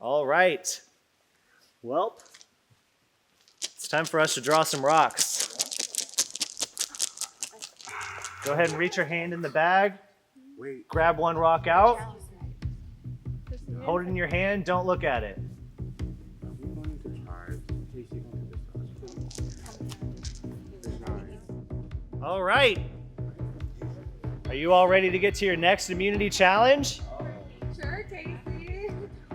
All right. Well, it's time for us to draw some rocks. Go ahead and reach your hand in the bag. Wait. Grab one rock out. Hold it in your hand. Don't look at it. Are we going to charge? Casey going to discuss? All right. Are you all ready to get to your next immunity challenge? Sure, Casey.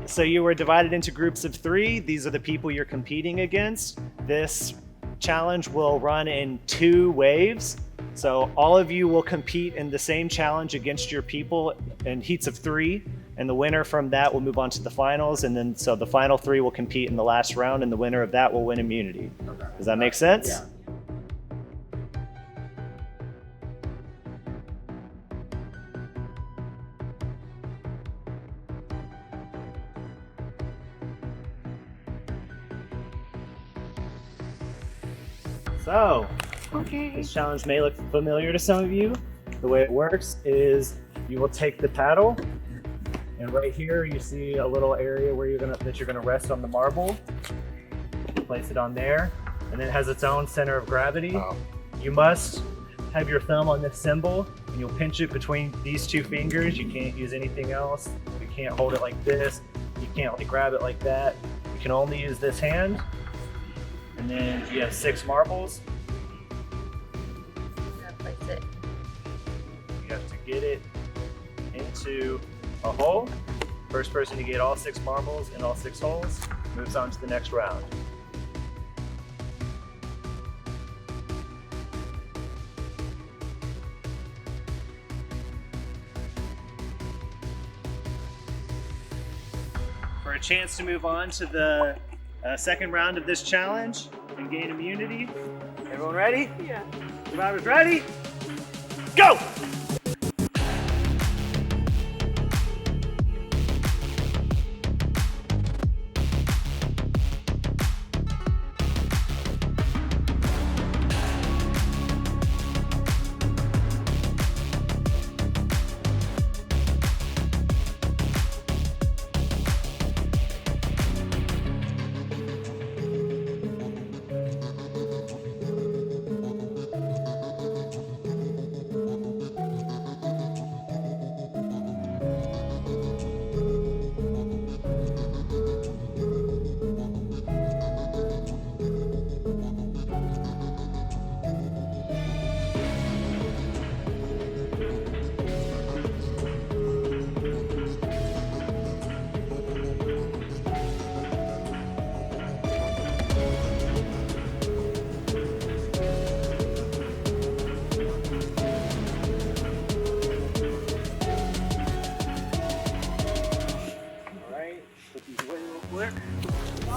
So you were divided into groups of 3. These are the people you're competing against. This challenge will run in 2 waves. So all of you will compete in the same challenge against your people in heats of 3. And the winner from that will move on to the finals. And then so the final 3 will compete in the last round, and the winner of that will win immunity. Does that make sense? Yeah. So, this challenge may look familiar to some of you. The way it works is you will take the paddle, and right here you see a little area where you're gonna rest on the marble. Place it on there, and it has its own center of gravity. Oh. You must have your thumb on this symbol, and you'll pinch it between these 2 fingers. You can't use anything else. You can't hold it like this. You can't grab it like that. You can only use this hand. And then you have 6 marbles. Place it. You have to get it into a hole. First person to get all 6 marbles in all 6 holes moves on to the next round. For a chance to move on to the second round of this challenge and gain immunity. Everyone ready? Yeah. Survivors ready? Go!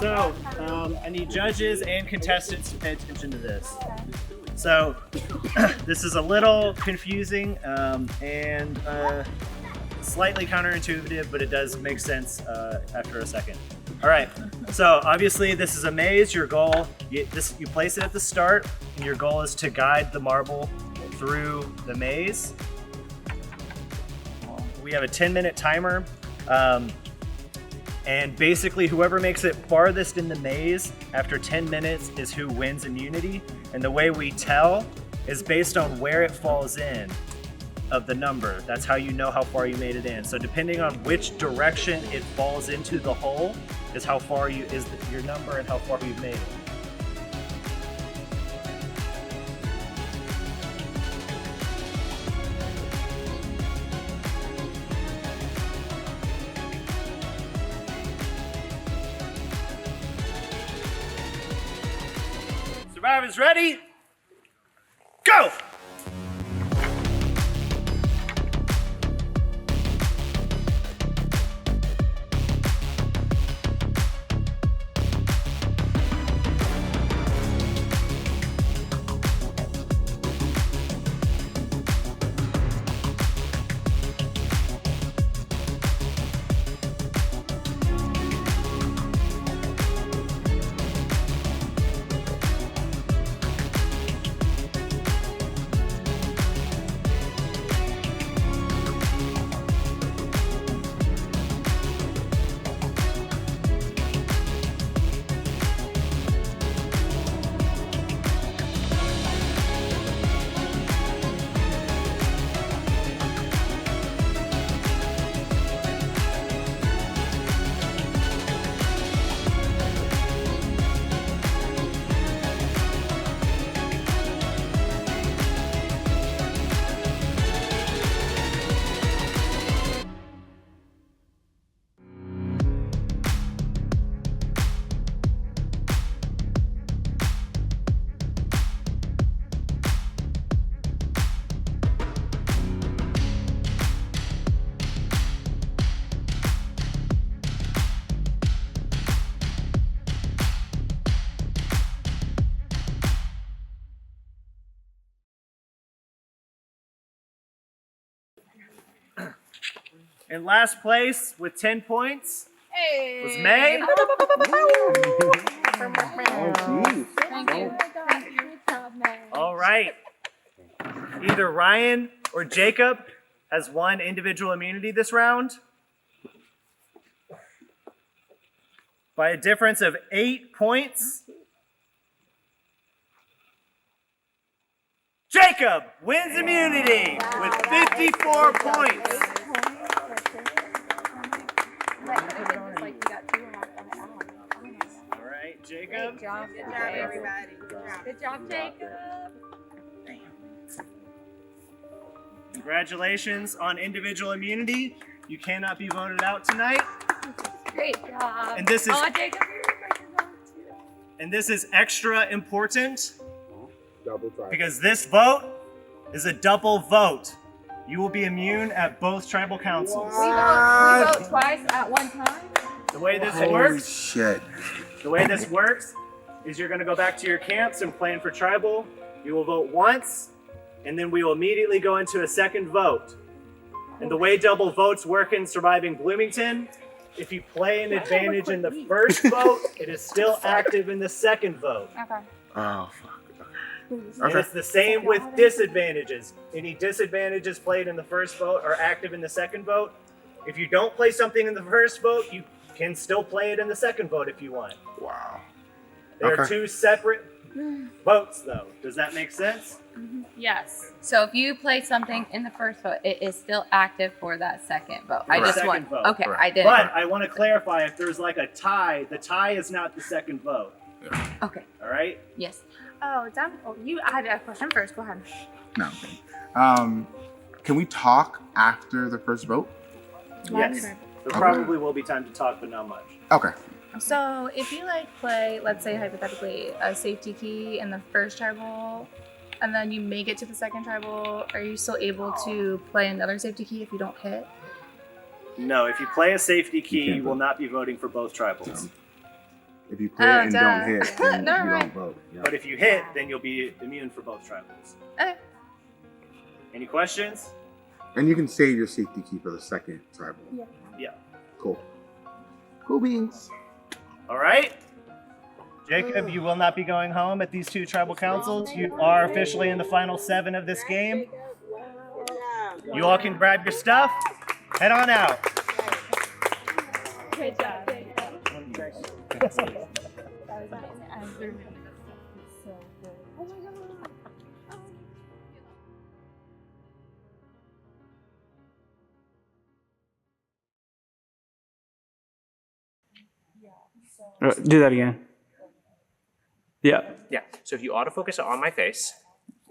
So, I need judges and contestants to pay attention to this. So, this is a little confusing and slightly counterintuitive, but it does make sense after a second. All right, so obviously this is a maze. Your goal, you place it at the start, and your goal is to guide the marble through the maze. We have a 10-minute timer. And basically whoever makes it farthest in the maze after 10 minutes is who wins immunity. And the way we tell is based on where it falls in of the number. That's how you know how far you made it in. So depending on which direction it falls into the hole is how far is your number and how far you've made it. Survivors ready? Go! In last place with 10 points Hey. was May. Oh, geez. Thank you. Good job, May. All right. Either Ryan or Jacob has won individual immunity this round by a difference of 8 points. Jacob wins immunity with 54 points. All right, Jacob. Good job, everybody. Good job, Jacob. Congratulations on individual immunity. You cannot be voted out tonight. Great job. And this is Jacob. and this is extra important Double try. because this vote is a double vote. You will be immune at both tribal councils. We vote twice at one time. The way this Holy works, shit. the way this works is you're going to go back to your camps and plan for tribal. You will vote once, and then we will immediately go into a second vote. And the way double votes work in Surviving Bloomington, if you play an advantage in the first vote, it is still active in the second vote. Okay. Oh, fuck. And it's the same with disadvantages. Any disadvantages played in the first vote are active in the second vote. If you don't play something in the first vote, you can still play it in the second vote if you want. Wow. There are Okay. two separate votes, though. Does that make sense? Yes. So if you play something in the first vote, it is still active for that second vote. I just Second want. vote. Okay, Correct. I didn't. But I want to clarify, if there's like a tie, the tie is not the second vote. Okay. All right? Yes. Oh, Dan. Oh, I had a question first. Go ahead. No. Can we talk after the first vote? Yes. There probably will be time to talk, but not much. Okay. So if you play, let's say hypothetically, a safety key in the first tribal, and then you make it to the second tribal, are you still able to play another safety key if you don't hit? No, if you play a safety key, You can't you will vote. not be voting for both tribals. If you play Oh, it and duh. don't hit, then Never you mind. don't vote. Yeah. But if you hit, then you'll be immune for both tribals. Okay. Any questions? And you can save your safety key for the second tribal. Yeah. Cool. Cool beans. All right. Jacob, you will not be going home at these two tribal councils. You are officially in the final 7 of this game. You all can grab your stuff. Head on out. Great job. Do that again. Yeah. Yeah. So if you autofocus it on my face,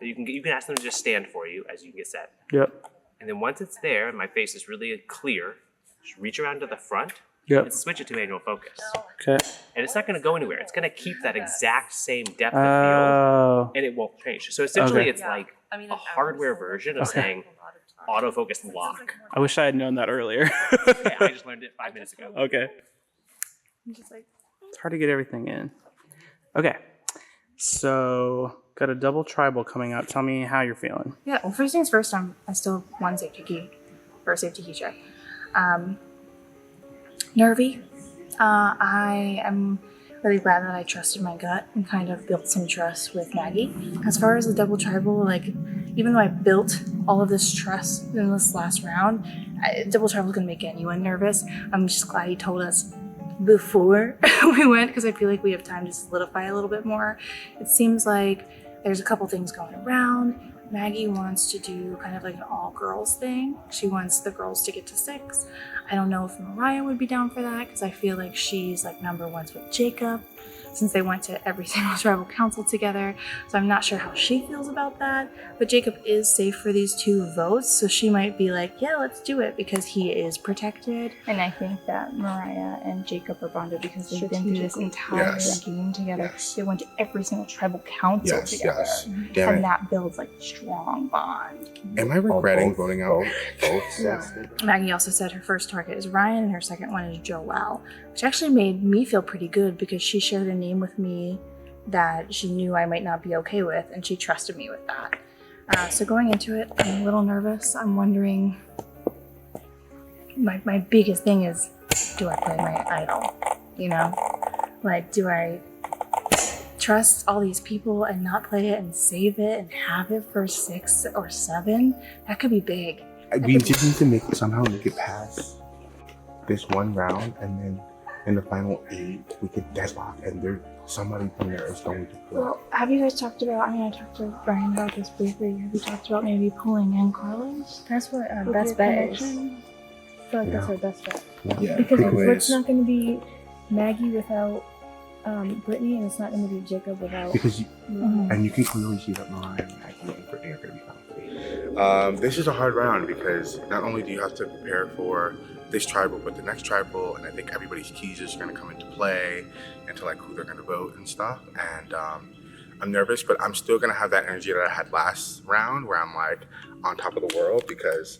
you can ask them to just stand for you as you get set. Yep. And then once it's there, and my face is really clear, just reach around to the front Yep. and switch it to manual focus. Okay. And it's not going to go anywhere. It's going to keep that exact same depth of field, Oh. and it won't change. So essentially, Okay. it's like a hardware version of saying autofocus lock. I wish I had known that earlier. Okay, I just learned it 5 minutes ago. Okay. It's hard to get everything in. Okay. So, got a double tribal coming up. Tell me how you're feeling. Yeah. Well, first things first. I still have one safety key for a safety key check. Nervy. I am really glad that I trusted my gut and kind of built some trust with Maggie. As far as the double tribal, even though I built all of this trust in this last round, double tribal is gonna make anyone nervous. I'm just glad he told us before we went, because I feel like we have time to solidify a little bit more. It seems like there's a couple things going around. Maggie wants to do kind of like an all-girls thing. She wants the girls to get to 6. I don't know if Mariah would be down for that, because I feel like she's number 1's with Jacob, since they went to every single tribal council together. So I'm not sure how she feels about that. But Jacob is safe for these 2 votes, so she might be like, yeah, let's do it, because he is protected. And I think that Mariah and Jacob are bonded because they've been through this entire Yes. game together. Yes. They went to every single tribal council Yes, together. yes. Damn And it. that builds a strong bond. Am I regretting voting out both? Maggie also said her first target is Ryan and her second one is Joelle, which actually made me feel pretty good because she shared a name with me that she knew I might not be okay with, and she trusted me with that. So going into it, I'm a little nervous. I'm wondering, my biggest thing is, do I play my idol? You know, like, do I trust all these people and not play it and save it and have it for 6 or 7? That could be big. We just need to somehow make it past this one round, and then in the final 8 we could deadlock, and somebody from there is going to play. Well, have you guys talked about, I talked to Brian about this briefly. Have you talked about maybe pulling in Carlos? That's what our With best your bet is. connection? I feel like that's our best bet. Yeah, Because because it's not going to be Maggie without Brittany, and it's not going to be Jacob without. and you can clearly see that Mariah and Maggie and Brittany are going to be bouncing. This is a hard round because not only do you have to prepare for this tribal, but the next tribal, and I think everybody's keys is going to come into play, into like who they're going to vote and stuff. And I'm nervous, but I'm still going to have that energy that I had last round, where I'm like on top of the world because,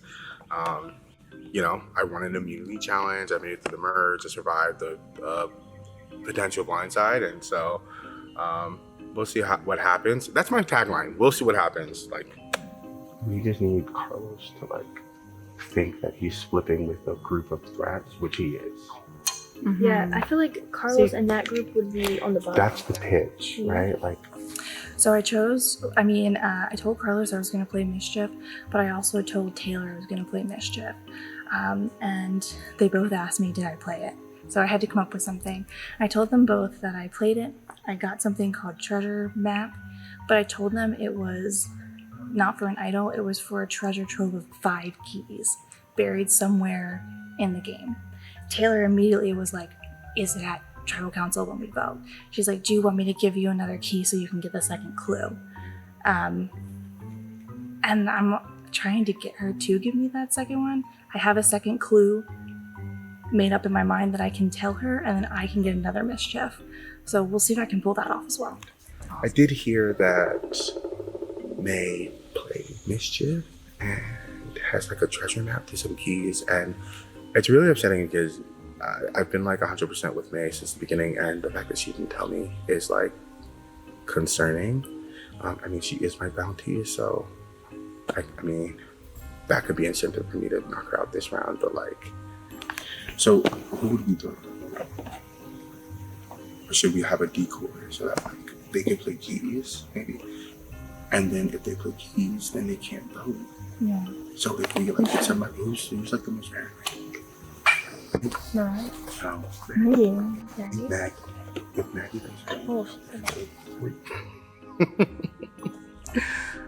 you know, I won an immunity challenge. I made it through the merge. I survived the potential blindside, and so we'll see what happens. That's my tagline. We'll see what happens. Like, we just need Carlos to like think that he's flipping with a group of threats, which he is. Yeah, I feel like Carlos and that group would be on the bottom. That's the pitch, right? Like, So I told Carlos I was going to play Mischief, but I also told Taylor I was going to play Mischief. And they both asked me, did I play it? So I had to come up with something. I told them both that I played it. I got something called Treasure Map, but I told them it was not for an idol, it was for a treasure trove of 5 keys buried somewhere in the game. Taylor immediately was like, is it at tribal council when we vote? She's like, do you want me to give you another key so you can get the second clue? And I'm trying to get her to give me that second one. I have a second clue made up in my mind that I can tell her, and then I can get another Mischief. So we'll see if I can pull that off as well. I did hear that May played Mischief and has like a treasure map to some keys, and it's really upsetting because I've been like 100% with May since the beginning, and the fact that she didn't tell me is like concerning. I mean, she is my bounty, so I mean, that could be incentive for me to knock her out this round, but like, so who would we do? Or should we have a decoy so that like they can play keys, maybe? And then if they play keys, then they can't vote. Yeah. So if we like get somebody who's like the most rare, Right. no, Maybe. Maggie. If Maggie thinks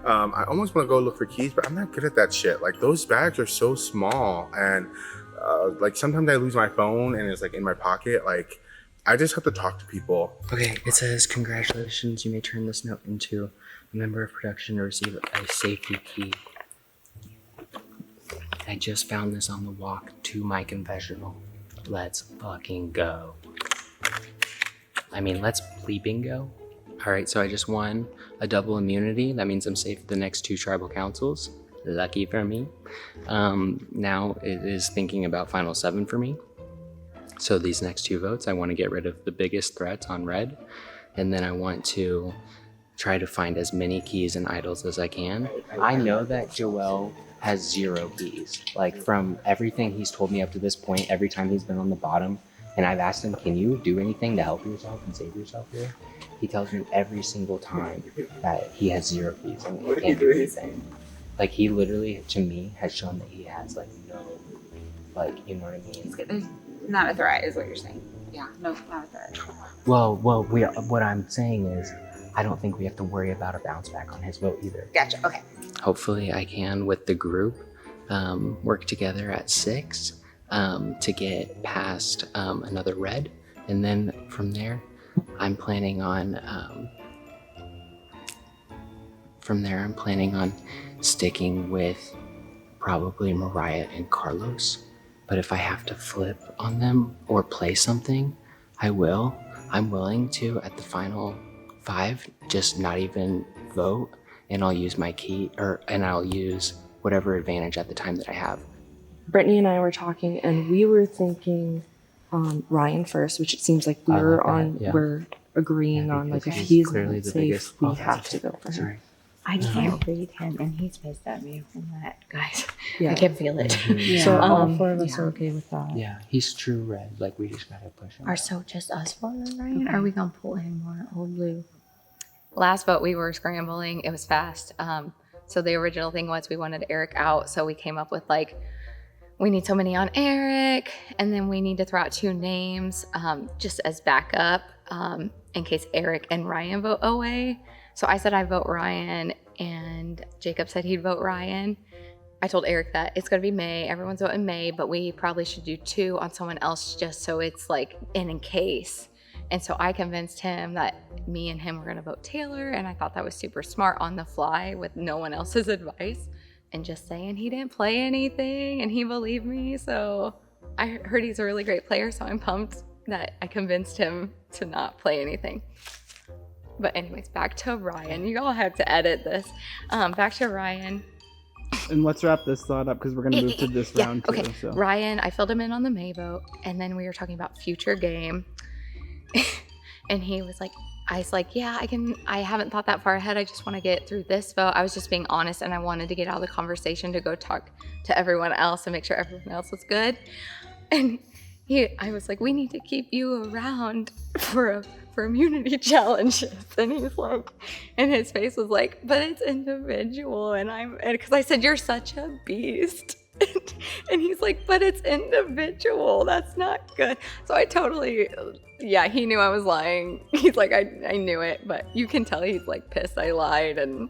I almost want to go look for keys, but I'm not good at that shit. Like, those bags are so small, and like sometimes I lose my phone and it's like in my pocket. Like, I just have to talk to people. Okay, it says, congratulations, you may turn this note into a member of production to receive a safety key. I just found this on the walk to my confessional. Let's fucking go. I mean, let's bleeping go. All right, so I just won a double immunity. That means I'm safe for the next 2 tribal councils. Lucky for me. Now it is thinking about final 7 for me. So these next 2 votes, I want to get rid of the biggest threats on red. And then I want to try to find as many keys and idols as I can. I know that Joel has 0 keys. Like, from everything he's told me up to this point, every time he's been on the bottom, and I've asked him, can you do anything to help yourself and save yourself here? He tells me every single time that he has 0 keys and he can't do anything. Like, he literally, to me, has shown that he has, like, no, like, you know what I mean? There's not a threat, is what you're saying. Yeah, no, not a threat. Well, what I'm saying is, I don't think we have to worry about a bounce back on his vote either. Gotcha, okay. Hopefully I can, with the group, work together at 6 to get past another red. And then from there, I'm planning on sticking with probably Mariah and Carlos. But if I have to flip on them or play something, I will. I'm willing to, at the final 5, just not even vote, and I'll use my key, and I'll use whatever advantage at the time that I have. Brittany and I were talking, and we were thinking Ryan first, which it seems like we're agreeing on, like, if he's clearly not the safe, biggest. we have to go for him. Sorry. I can't read him, and he's pissed at me from that, guys. Yeah. I can feel it. So all Um, 4 of us yeah. are okay with that. Yeah, he's true red. Like we just gotta push him. Are so just us 4, Ryan? Okay. Are we gonna pull in more old blue? Last vote we were scrambling. It was fast. So the original thing was we wanted Eric out. So we came up with like, we need so many on Eric, and then we need to throw out 2 names just as backup in case Eric and Ryan vote away. So I said I vote Ryan, and Jacob said he'd vote Ryan. I told Eric that it's going to be May. Everyone's voting May, but we probably should do 2 on someone else just so it's like in case. And so I convinced him that me and him were going to vote Taylor, and I thought that was super smart on the fly with no one else's advice. And just saying he didn't play anything, and he believed me. So I heard he's a really great player, so I'm pumped that I convinced him to not play anything. But anyways, back to Ryan. You all had to edit this. Back to Ryan. And let's wrap this thought up because we're going to move to this round too. Okay. So. Ryan, I filled him in on the May vote, and then we were talking about future game. And he was like, I was like, yeah, I haven't thought that far ahead. I just want to get through this vote. I was just being honest, and I wanted to get out of the conversation to go talk to everyone else and make sure everyone else was good. And I was like, we need to keep you around for immunity challenges. And he's like, and his face was like, but it's individual. And because I said, you're such a beast. And he's like, but it's individual. That's not good. So I totally, yeah, he knew I was lying. He's like, I knew it, but you can tell he's like pissed I lied. And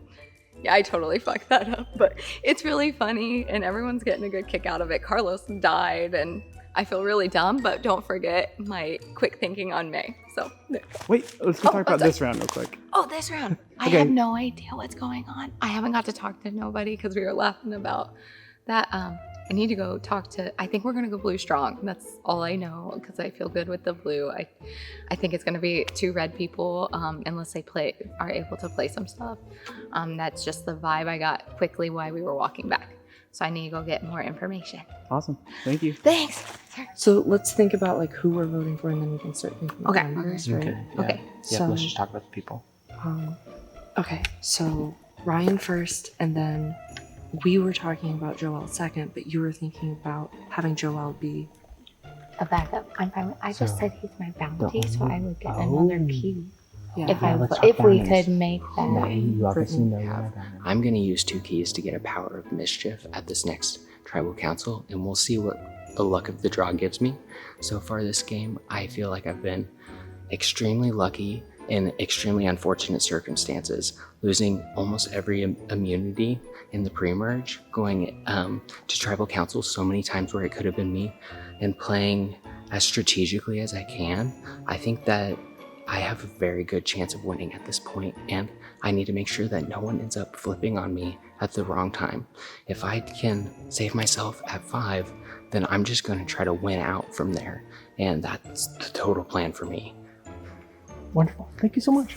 yeah, I totally fucked that up. But it's really funny, and everyone's getting a good kick out of it. Carlos died, and I feel really dumb, but don't forget my quick thinking on May. So Wait, let's talk about this round real quick. Oh, this round. I Okay. have no idea what's going on. I haven't got to talk to nobody because we were laughing about that. I need to go talk to, I think we're going to go blue strong. That's all I know because I feel good with the blue. I think it's going to be 2 red people unless they are able to play some stuff. That's just the vibe I got quickly while we were walking back. So I need to go get more information. Awesome. Thank you. Thanks. So let's think about like who we're voting for, and then we can start thinking Okay. about numbers, right? Yeah. Okay. Yeah, So- let's just talk about the people. Okay, so Ryan first, and then we were talking about Joel second, but you were thinking about having Joel be. A backup. I'm fine with. I just So, said he's my bounty, the so I only- would get Oh. another key Yeah. if let's if talk we bounties. could make that. You obviously know Yeah. that. I'm gonna use 2 keys to get a power of mischief at this next tribal council, and we'll see what the luck of the draw gives me. So far this game, I feel like I've been extremely lucky in extremely unfortunate circumstances, losing almost every immunity in the pre-merge, going to tribal council so many times where it could have been me, and playing as strategically as I can. I think that I have a very good chance of winning at this point, and I need to make sure that no one ends up flipping on me at the wrong time. If I can save myself at 5, then I'm just going to try to win out from there, and that's the total plan for me. Wonderful. Thank you so much.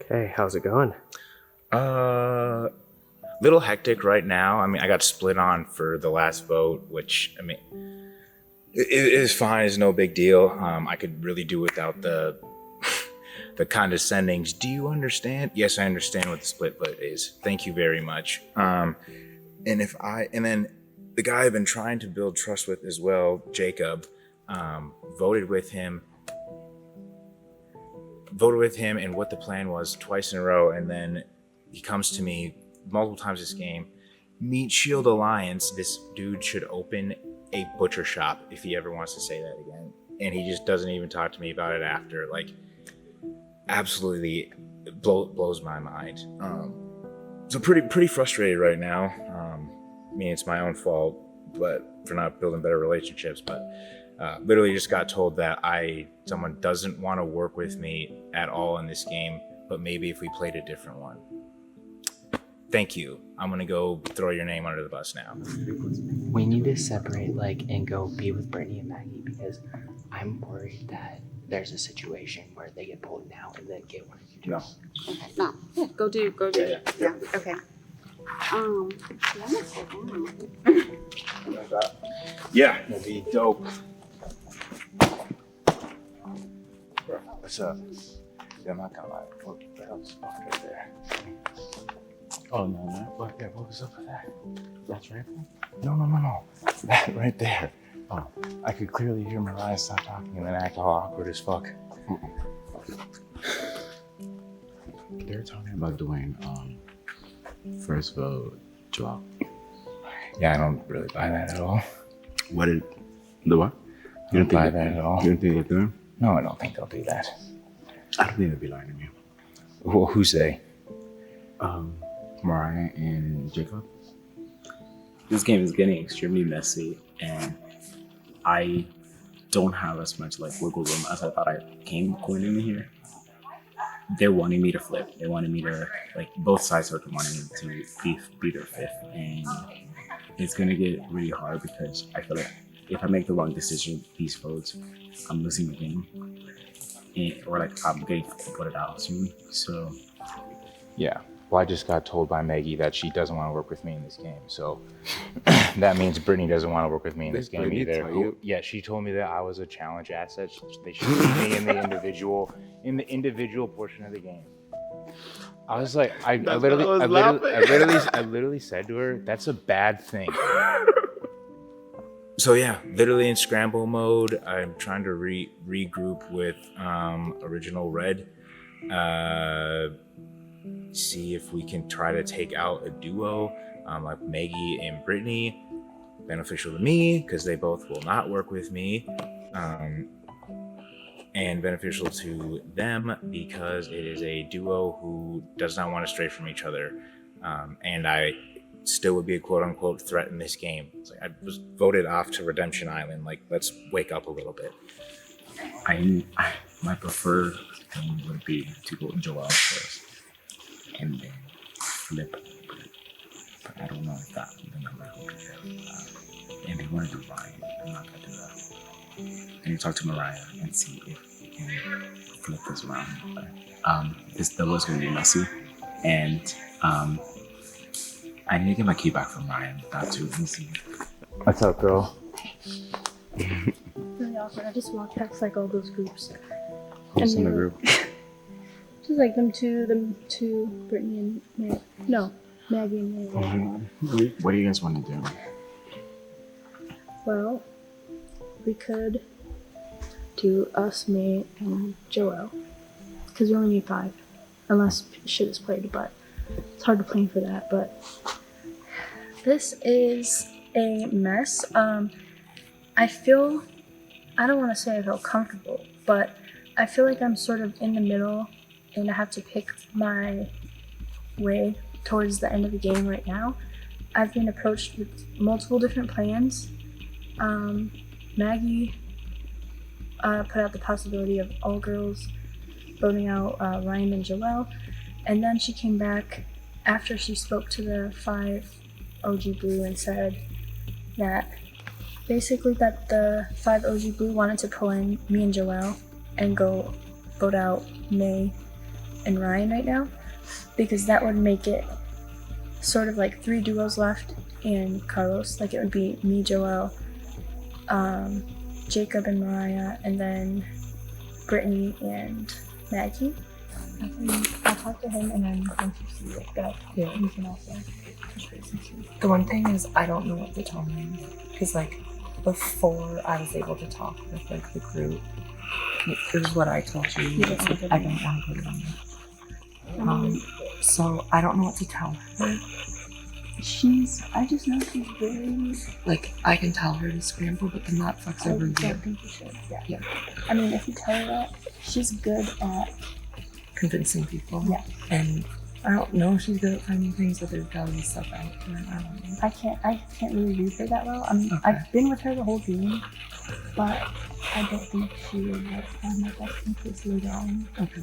Okay, how's it going? Little hectic right now. I mean, I got split on for the last vote, which, I mean, it is fine. It's no big deal. I could really do without the the condescendings. Do you understand? Yes, I understand what the split vote is. Thank you very much. And then the guy I've been trying to build trust with as well, Jacob, voted with him, and what the plan was twice in a row, and then he comes to me multiple times this game. Meet Shield Alliance. This dude should open a butcher shop if he ever wants to say that again, and he just doesn't even talk to me about it after. Like, absolutely blows my mind. So pretty frustrated right now. I mean, it's my own fault, but for not building better relationships. But literally just got told that someone doesn't want to work with me at all in this game, but maybe if we played a different one. Thank you. I'm gonna go throw your name under the bus now. We need to separate, and go be with Brittany and Maggie, because I'm worried that there's a situation where they get pulled now and then get one of you two. No. Okay, no, yeah, go do. Yeah, okay. Yeah, it'll be dope. What's up? Yeah, I'm not gonna lie. What the hell's right there? Oh, no. What was up with that? That's right? No. That right there. Oh, I could clearly hear Mariah stop talking and then act all awkward as fuck. They're talking about doing first vote Joel. Yeah, I don't really buy that at all. What did the what? You don't buy that at all? You don't think they're doing? No, I don't think they'll do that. I don't think they'll be lying to me. Well, who's they? Mariah and Jacob. This game is getting extremely messy, and I don't have as much like wiggle room as I thought I came going in here. They're wanting me to flip. They wanted me to like both sides are wanting me to be their fifth, and it's gonna get really hard because I feel like if I make the wrong decision, these votes, I'm losing the game, or like I'm getting voted out soon. So yeah. Well, I just got told by Maggie that she doesn't want to work with me in this game. So that means Brittany doesn't want to work with me in this game either. Yeah, she told me that I was a challenge asset. They should leave me in the individual portion of the game. I was like, I literally said to her, that's a bad thing. So yeah, literally in scramble mode, I'm trying to regroup with Original Red. See if we can try to take out a duo like Maggie and Brittany. Beneficial to me because they both will not work with me, and beneficial to them because it is a duo who does not want to stray from each other, and I still would be a quote-unquote threat in this game. It's like I was voted off to Redemption Island. Like, let's wake up a little bit. My preferred thing would be to go Joel first and then flip, but I don't know if that the number will be there. And they want to do Ryan. I'm not gonna do that. I need to talk to Mariah and see if we can flip this around. But, this double is gonna be messy, and I need to get my key back from Ryan. That too. Let me see. What's up, girl? Really awkward. I just walked past like all those groups. Who's in the group? Just like them two, Brittany and Maggie and Mary. What do you guys want to do? Well, we could do us, May, and Joel. Because we only need 5. Unless shit is played, but it's hard to plan for that. But this is a mess. I don't want to say I feel comfortable, but I feel like I'm sort of in the middle and I have to pick my way towards the end of the game right now. I've been approached with multiple different plans. Maggie put out the possibility of all girls voting out Ryan and Joelle, and then she came back after she spoke to the 5 OG Blue and said that basically that the 5 OG Blue wanted to pull in me and Joelle and go vote out May and Ryan right now, because that would make it sort of like 3 duos left and Carlos. Like it would be me, Joelle, Jacob and Mariah, and then Brittany and Maggie. I'll talk to him and then once you see like that, yeah, we can also. The one thing is I don't know what to tell him because like before I was able to talk with like the group, it was what I told you. I don't want to put it on there. So I don't know what to tell her. I just know she's very like I can tell her to scramble, but then that fucks over you. I don't think you should. Yeah. I mean, if you tell her that, she's good at convincing people. Yeah. And I don't know if she's good at finding things that they're telling stuff out. I don't know. I can't really read her that well. I've been with her the whole game, but I don't think she would like find my best interest later on. Okay.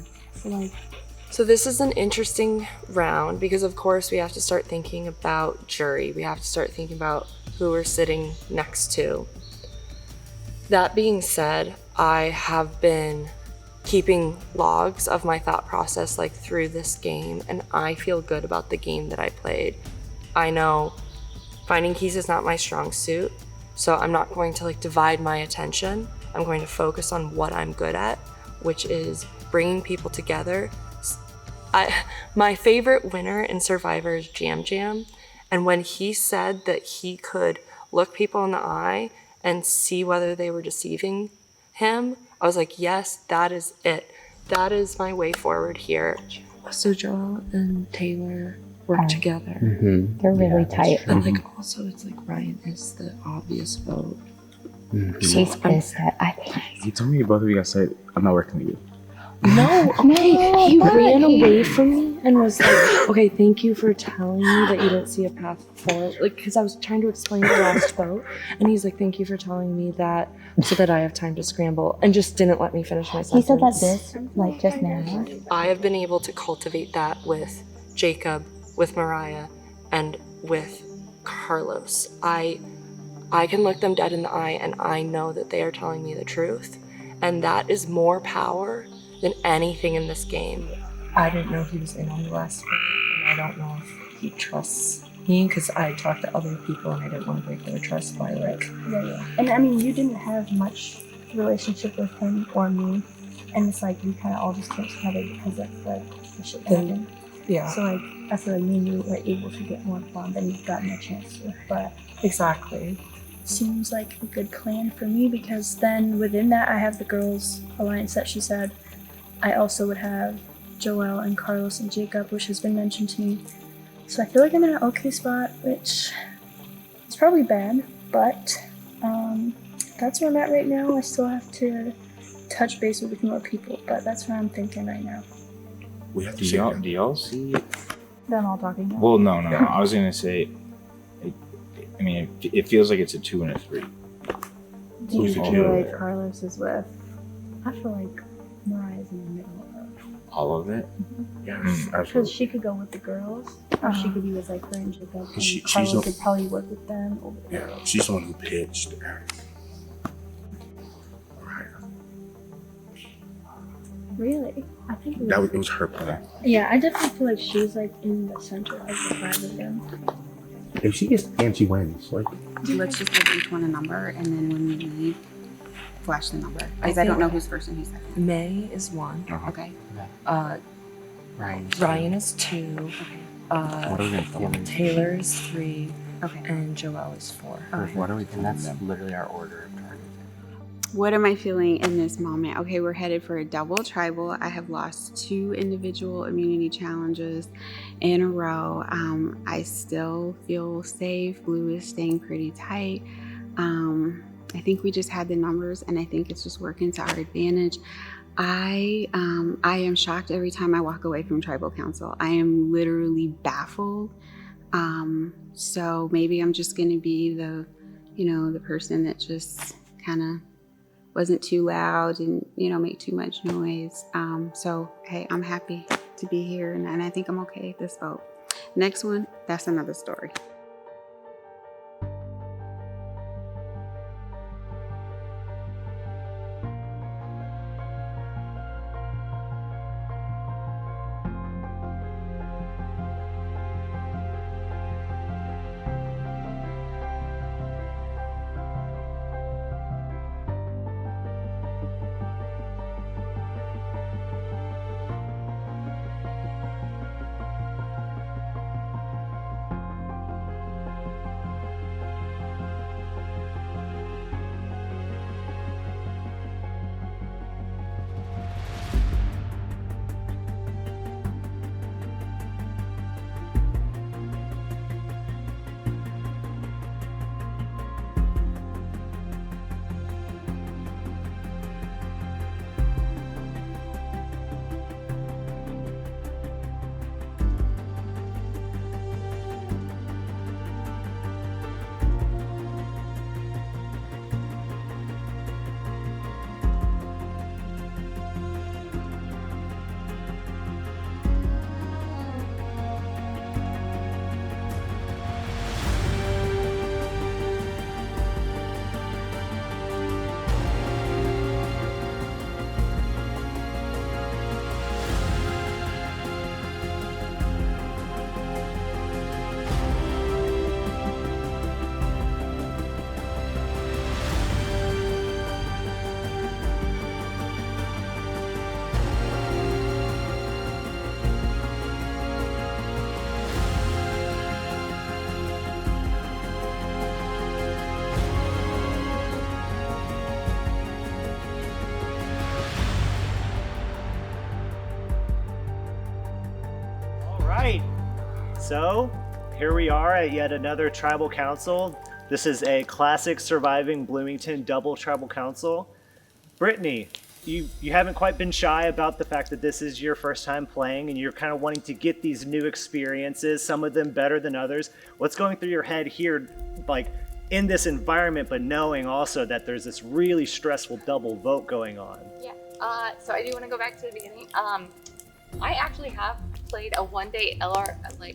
So this is an interesting round because of course we have to start thinking about jury. We have to start thinking about who we're sitting next to. That being said, I have been keeping logs of my thought process like through this game, and I feel good about the game that I played. I know finding keys is not my strong suit, so I'm not going to like divide my attention. I'm going to focus on what I'm good at, which is bringing people together. My favorite winner in Survivor is Jam Jam. And when he said that he could look people in the eye and see whether they were deceiving him, I was like, yes, that is it. That is my way forward here. So Joel and Taylor work together. They're really tight. And like also it's like Ryan is the obvious vote. She's pissed at. I think You told me both of you guys said I'm not working with you. No, okay. He ran away from me and was like, okay, thank you for telling me that you didn't see a path forward. Like, because I was trying to explain the last vote. And he's like, thank you for telling me that so that I have time to scramble. And just didn't let me finish my sentence. he said that like just now. I have been able to cultivate that with Jacob, with Mariah, and with Carlos. I can look them dead in the eye and I know that they are telling me the truth. And that is more power than anything in this game. I didn't know he was in on the last one, and I don't know if he trusts me because I talked to other people and I didn't want to break their trust by like. Yeah. And I mean, you didn't have much relationship with him or me, and it's like we kind of all just came together because of like the shit that happened. Yeah. So like I feel like me and you were able to get more fun than you've gotten a chance to. But Exactly. seems like a good plan for me because then within that I have the girls' alliance that she said. I also would have Joel and Carlos and Jacob, which has been mentioned to me. So I feel like I'm in an okay spot, which is probably bad, but that's where I'm at right now. I still have to touch base with a few more people, but that's what I'm thinking right now. We have to Do sit y'all, down. do y'all see? Them all talking now. Well, no. I was gonna say. I mean, it feels like it's a 2 and a 3. Do you Who's the feel killer? like Carlos is with? I feel like Mariah's in the middle of All of it. Yes, because absolutely. she could go with the girls, or she could be with like her and Jacob, and She's Carlos the- could probably work with them over there. Yeah, she's the one who pitched. Right. Really? I think it That was, was, it was her plan. yeah, I definitely feel like she's like in the center of the five of them. If she gets and she wins, like Let's just give each one a number, and then when we leave, flash the number. Because I don't know who's first and who's second. May is 1. Okay. Ryan is 2. What are we gonna do? Taylor is 3. Okay. And Joel is 4. What are we And doing that's then? literally our order of targets. What am I feeling in this moment? Okay, we're headed for a double tribal. I have lost 2 individual immunity challenges in a row. I still feel safe. Blue is staying pretty tight. I think we just had the numbers, and I think it's just working to our advantage. I am shocked every time I walk away from tribal council. I am literally baffled. So maybe I'm just going to be the person that just kind of wasn't too loud and make too much noise. So hey, I'm happy to be here, and I think I'm okay at this vote. Next one, that's another story. So, here we are at yet another tribal council. This is a classic surviving Bloomington double tribal council. Brittany, you haven't quite been shy about the fact that this is your first time playing and you're kind of wanting to get these new experiences, some of them better than others. What's going through your head here, like in this environment, but knowing also that there's this really stressful double vote going on? Yeah. So I do want to go back to the beginning. I actually have played a one-day LRG.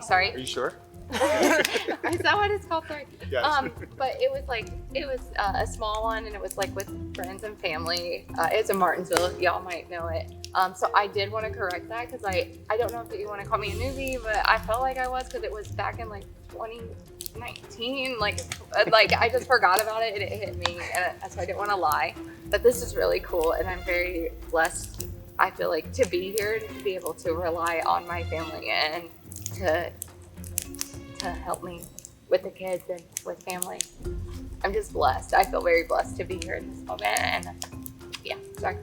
Sorry. Are you sure? Is that what it's called? Sorry. Yes. But it was a small one, and it was like with friends and family. It's in Martinsville. Y'all might know it. So I did want to correct that because I don't know if you want to call me a newbie, but I felt like I was because it was back in like 2019. Like I just forgot about it and it hit me, and so I didn't want to lie. But this is really cool, and I'm very blessed. I feel like to be here, to be able to rely on my family and to help me with the kids and with family. I'm just blessed. I feel very blessed to be here in this moment. And yeah, sorry.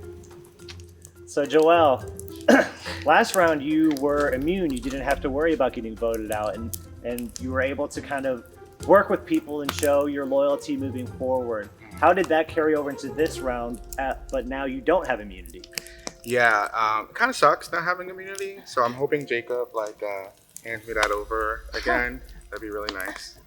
So Joelle, last round you were immune. You didn't have to worry about getting voted out, and you were able to kind of work with people and show your loyalty moving forward. How did that carry over into this round, but now you don't have immunity? Yeah, kind of sucks not having immunity. So I'm hoping Jacob hands me that over again. That'd be really nice.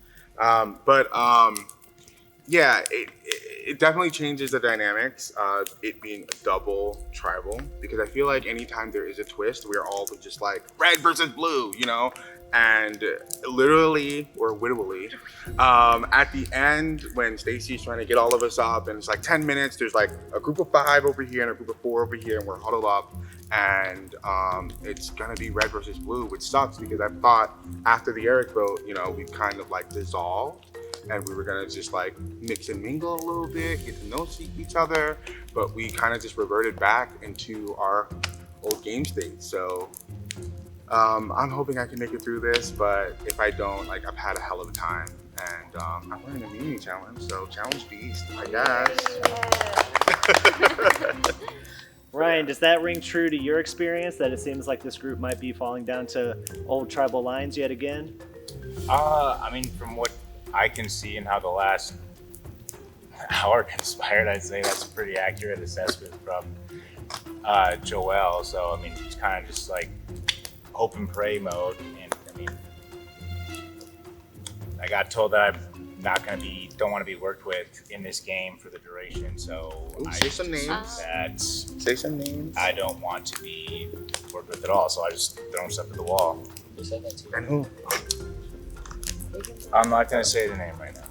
Yeah, it definitely changes the dynamics of it being a double tribal, because I feel like anytime there is a twist, we're all just like red versus blue, you know? And literally or wittily, at the end when Stacy's trying to get all of us up and it's like 10 minutes, there's like a group of 5 over here and a group of 4 over here and we're huddled up, and it's gonna be red versus blue, which sucks because I thought after the Eric vote, you know, we kind of like dissolved and we were gonna just like mix and mingle a little bit, get to know each other, but we kind of just reverted back into our old game state. So I'm hoping I can make it through this, but if I don't, like, I've had a hell of a time, and I'm running an immunity challenge, so challenge beast, I guess. Ryan, does that ring true to your experience, that it seems like this group might be falling down to old tribal lines yet again? I mean, from what I can see and how the last hour conspired, I'd say that's a pretty accurate assessment from Joelle. So, I mean, it's kind of just like hope and pray mode. And I mean, I got told that I'm not going to don't want to be worked with in this game for the duration. So Say some names. I don't want to be worked with at all. So I just throw stuff at the wall. Who said that to you? And who? I'm not going to say the name right now.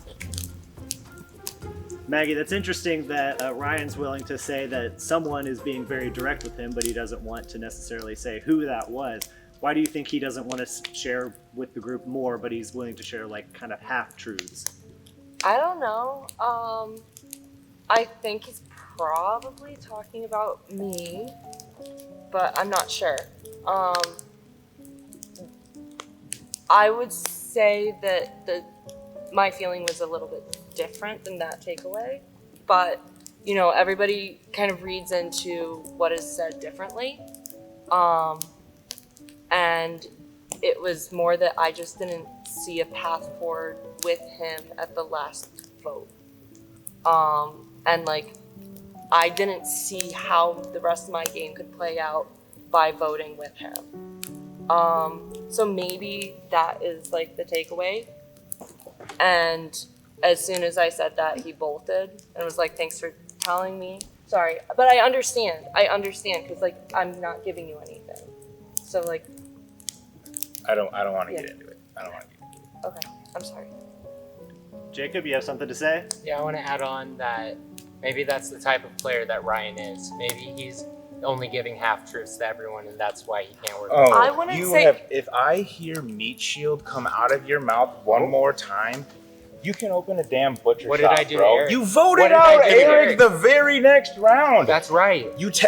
Maggie, that's interesting that Ryan's willing to say that someone is being very direct with him, but he doesn't want to necessarily say who that was. Why do you think he doesn't want to share with the group more, but he's willing to share like kind of half-truths? I don't know. I think he's probably talking about me, but I'm not sure. I would say that my feeling was a little bit different than that takeaway, but you know, everybody kind of reads into what is said differently. And it was more that I just didn't see a path forward with him at the last vote. And like, I didn't see how the rest of my game could play out by voting with him. So maybe that is like the takeaway. And as soon as I said that, he bolted and was like, thanks for telling me. Sorry, but I understand because like, I'm not giving you anything. So like, I don't want to get into it. Okay, I'm sorry. Jacob, you have something to say? Yeah, I want to add on that maybe that's the type of player that Ryan is. Maybe he's only giving half truths to everyone, and that's why he can't work. Oh, I wouldn't say. If I hear meat shield come out of your mouth one more time, you can open a damn butcher shop. What did I do to bro. Eric? You voted out Eric the very next round. That's right. You was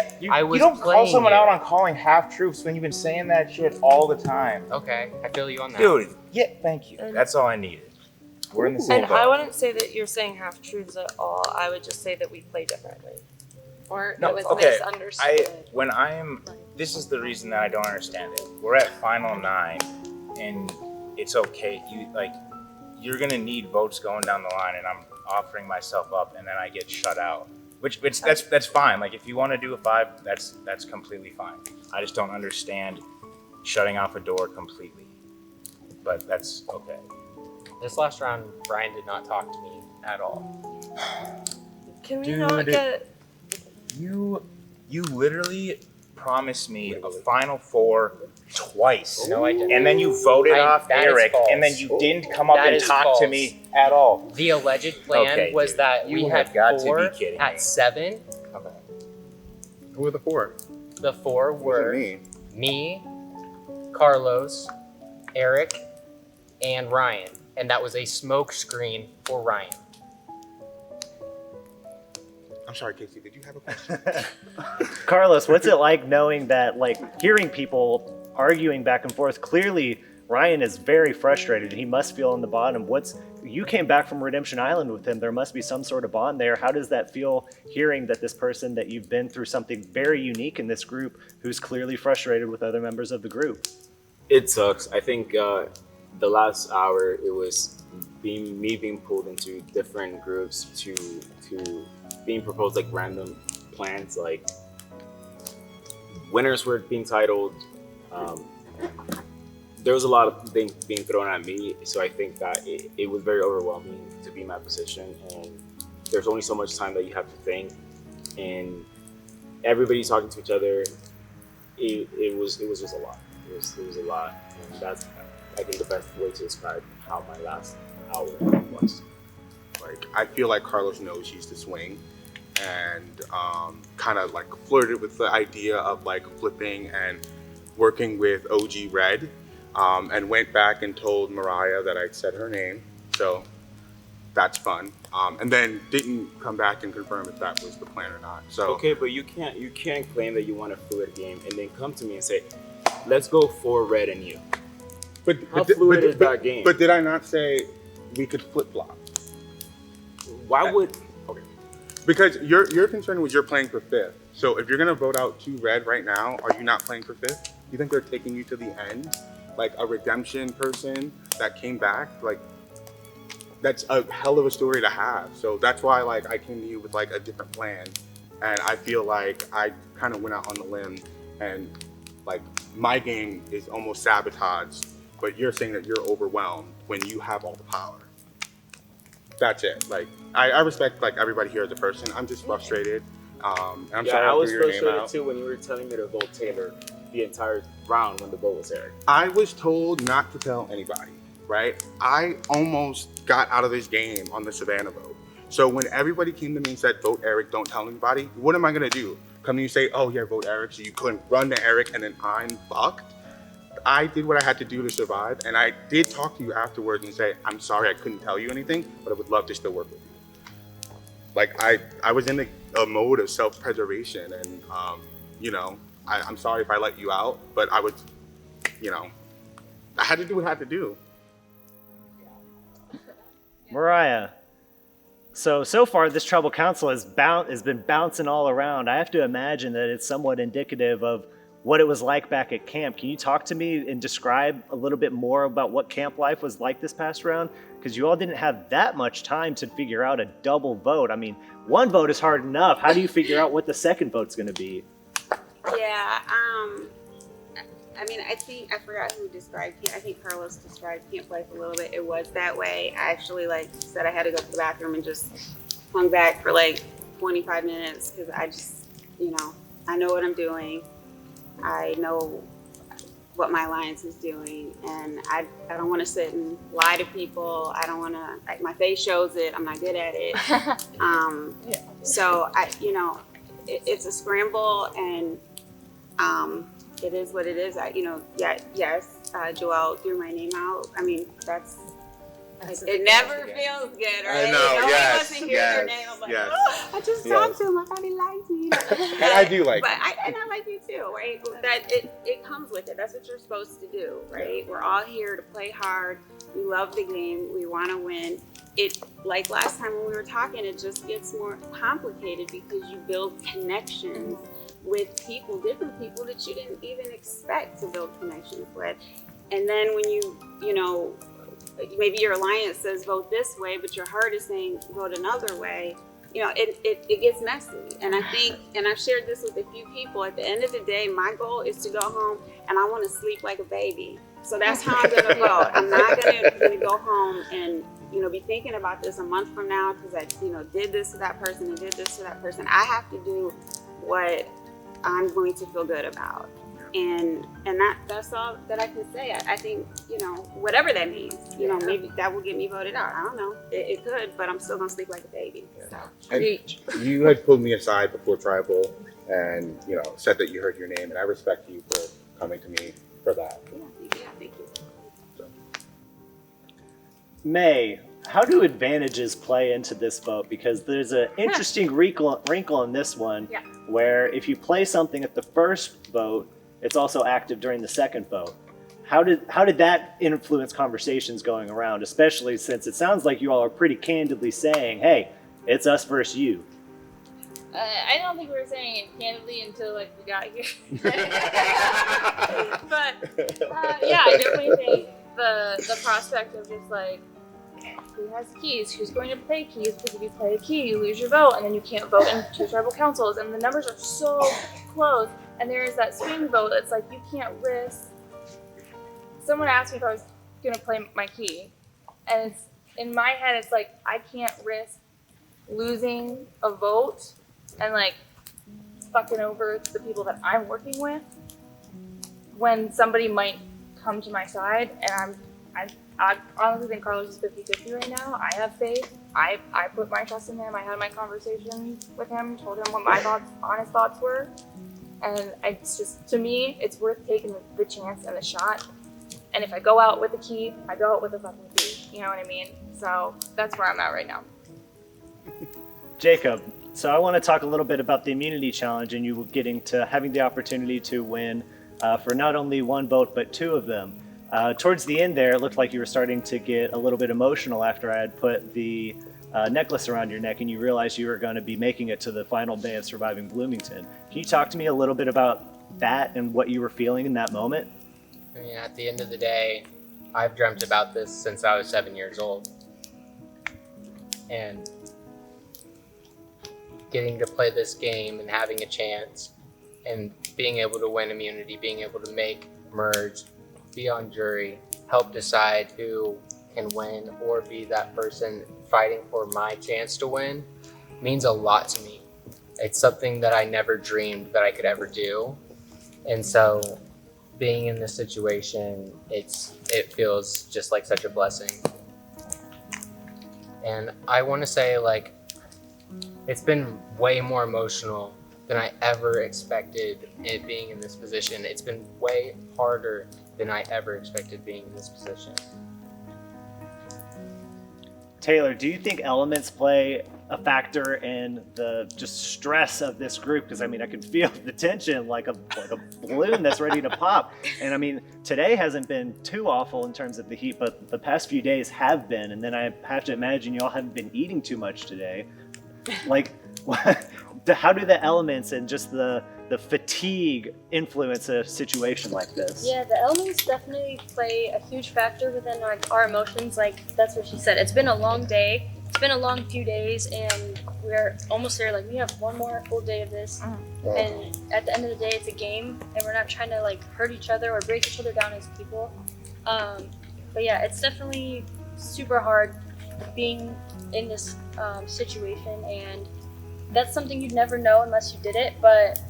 don't call playing someone you. out on calling half truths when you've been saying that shit all the time. Okay, I feel you on that. Dude, yeah, thank you. That's all I needed. We're in the same And boat. I wouldn't say that you're saying half truths at all. I would just say that we play differently. Or No, it was okay. misunderstood. When I'm this is the reason that I don't understand it. We're at final 9, and it's okay. You're gonna need votes going down the line, and I'm offering myself up, and then I get shut out. Which that's fine. Like if you want to do a 5, that's completely fine. I just don't understand shutting off a door completely. But that's okay. This last round, Brian did not talk to me at all. Can we not get... You literally promised me a final 4 twice. No, I didn't. And then you voted off that is Eric, false. and then you didn't come up That and is talk false. to me at all. The alleged plan Okay, was dude. that You we have had got to be 4 kidding at me. 7. Okay. Who are the 4? The 4 were me. me, Carlos, Eric, and Ryan. And that was a smoke screen for Ryan. I'm sorry, Casey, did you have a question? Carlos, what's it like knowing that, like, hearing people arguing back and forth? Clearly, Ryan is very frustrated. He must feel on the bottom. You came back from Redemption Island with him. There must be some sort of bond there. How does that feel, hearing that this person that you've been through something very unique in this group, who's clearly frustrated with other members of the group? It sucks. I think the last hour it was me being pulled into different groups to being proposed like random plans, like winners were being titled. There was a lot of things being thrown at me, so I think that it was very overwhelming to be in that position, and there's only so much time that you have to think, and everybody's talking to each other. It was just a lot. It was a lot, and that's, I think, the best way to describe how my last hour was. Like, I feel like Carlos knows he's the swing, and kind of like flirted with the idea of like flipping and working with OG Red, and went back and told Mariah that I'd said her name, so that's fun. And then didn't come back and confirm if that was the plan or not. So okay, but you can't claim that you want a fluid game and then come to me and say, let's go for Red and you. How fluid is that game? But did I not say we could flip flop? Why would? Okay. Because your concern was you're playing for 5th. So if you're gonna vote out 2 Red right now, are you not playing for 5th? You think they're taking you to the end, like a redemption person that came back? Like, that's a hell of a story to have. So that's why, like, I came to you with like a different plan, and I feel like I kind of went out on the limb, and like my game is almost sabotaged. But you're saying that you're overwhelmed when you have all the power. That's it. Like, I respect like everybody here as a person. I'm just frustrated. And I'm sorry I was threw your name frustrated out. too when you were telling me to vote Taylor the entire round when the vote was aired. I was told not to tell anybody, right? I almost got out of this game on the Savannah vote. So when everybody came to me and said, vote Eric, don't tell anybody, what am I gonna do? Come to you and say, oh yeah, vote Eric, so you couldn't run to Eric and then I'm fucked? I did what I had to do to survive, and I did talk to you afterwards and say, I'm sorry I couldn't tell you anything, but I would love to still work with you. Like, I was in a mode of self-preservation, and you know, I'm sorry if I let you out, but I was, you know, I had to do what I had to do. Mariah, so far this tribal council has been bouncing all around. I have to imagine that it's somewhat indicative of what it was like back at camp. Can you talk to me and describe a little bit more about what camp life was like this past round? Because you all didn't have that much time to figure out a double vote. I mean, one vote is hard enough. How do you figure out what the second vote's going to be? Yeah, I mean, I forgot who described camp. I think Carlos described camp life a little bit. It was that way. I actually said I had to go to the bathroom and just hung back for like 25 minutes because I just, I know what I'm doing. I know what my alliance is doing, and I don't want to sit and lie to people. I don't want to, like, my face shows it. I'm not good at it. So it's a scramble, and it is what it is. Yes, Joelle threw my name out. I mean, it never feels good, right? I know, Nobody yes, wants to hear your name. I'm like, yes, oh, I just talked to him. I thought he liked me. And I do like but I like you too, right? That it comes with it. That's what you're supposed to do, right? We're all here to play hard. We love the game. We want to win. It, like last time when we were talking, it just gets more complicated because you build connections with people, different people that you didn't even expect to build connections with. And then when you know, maybe your alliance says vote this way, but your heart is saying vote another way, you know, it gets messy. And I think, and I've shared this with a few people, at the end of the day, my goal is to go home and I want to sleep like a baby. So that's how I'm going to vote. I'm not going to go home and, you know, be thinking about this a month from now because I, you know, did this to that person and did this to that person. I have to do what I'm going to feel good about. And that's all that I can say. I think, you know, whatever that means, you know, maybe that will get me voted out. I don't know. It could, but I'm still going to sleep like a baby. So. And you had pulled me aside before tribal and, you know, said that you heard your name, and I respect you for coming to me for that. Yeah, thank you. May, how do advantages play into this vote? Because there's an interesting wrinkle in this one, where if you play something at the first vote, it's also active during the second vote. How did that influence conversations going around, especially since it sounds like you all are pretty candidly saying, hey, it's us versus you? I don't think we were saying it candidly until like we got here. But yeah, I definitely think the prospect of just like, who has keys, who's going to play keys, because if you play a key, you lose your vote, and then you can't vote in 2 tribal councils, and the numbers are so close, and there is that swing vote that's like, you can't risk. Someone asked me if I was going to play my key, and it's, in my head, it's like, I can't risk losing a vote and like fucking over the people that I'm working with when somebody might come to my side, and I honestly think Carlos is 50-50 right now. I have faith. I put my trust in him. I had my conversation with him, told him what my honest thoughts were. And it's just, to me, it's worth taking the chance and the shot. And if I go out with a key, I go out with a fucking key. You know what I mean? So that's where I'm at right now. Jacob, so I want to talk a little bit about the immunity challenge and you getting to having the opportunity to win for not only 1 vote, but 2 of them. Towards the end there, it looked like you were starting to get a little bit emotional after I had put the necklace around your neck and you realized you were going to be making it to the final day of surviving Bloomington. Can you talk to me a little bit about that and what you were feeling in that moment? I mean, at the end of the day, I've dreamt about this since I was 7 years old. And getting to play this game and having a chance and being able to win immunity, being able to make merge, be on jury, help decide who can win or be that person fighting for my chance to win means a lot to me. It's something that I never dreamed that I could ever do. And so being in this situation, it feels just like such a blessing. And I want to say, like, it's been way more emotional than I ever expected it being in this position. It's been way harder than I ever expected being in this position. Taylor, do you think elements play a factor in the just stress of this group? Because I mean, I can feel the tension like a balloon that's ready to pop. And I mean, today hasn't been too awful in terms of the heat, but the past few days have been. And then I have to imagine y'all haven't been eating too much today. Like, how do the elements and just the fatigue influence a situation like this? Yeah, the elements definitely play a huge factor within our emotions. Like, that's what she said. It's been a long day. It's been a long few days, and we're almost there. Like, we have 1 more full day of this. And at the end of the day, it's a game, and we're not trying to like hurt each other or break each other down as people. But yeah, it's definitely super hard being in this situation, and that's something you'd never know unless you did it. But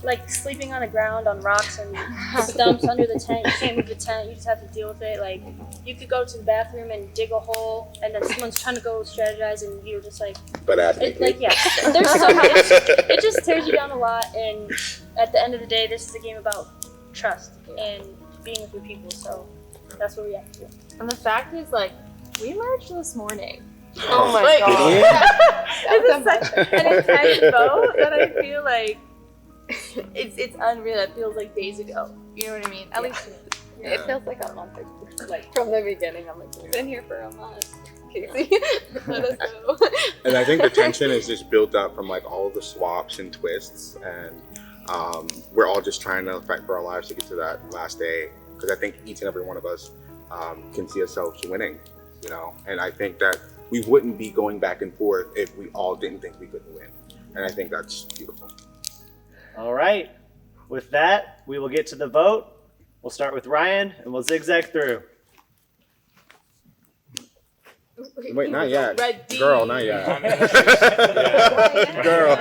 like sleeping on the ground on rocks and stumps under the tent, you can't move the tent, you just have to deal with it. Like, you could go to the bathroom and dig a hole, and then someone's trying to go strategize, and you're just like, like, yeah, there's so much. It just tears you down a lot. And at the end of the day, this is a game about trust and being with your people. So that's what we have to do. And the fact is, like, we merged this morning. Oh my god. This is such an intense vote that I feel like it's unreal. It feels like days ago. You know what I mean? At least it feels like a month ago. Like, from the beginning, I'm like, we've been here for a month. Casey, let us go. And I think the tension is just built up from like all the swaps and twists, and We're all just trying to fight for our lives to get to that last day, because I think each and every one of us can see ourselves winning, you know. And I think that we wouldn't be going back and forth if we all didn't think we couldn't win. And I think that's beautiful. All right. With that, we will get to the vote. We'll start with Ryan, and we'll zigzag through. Wait, not yet. Ready. Girl, not yet. Girl.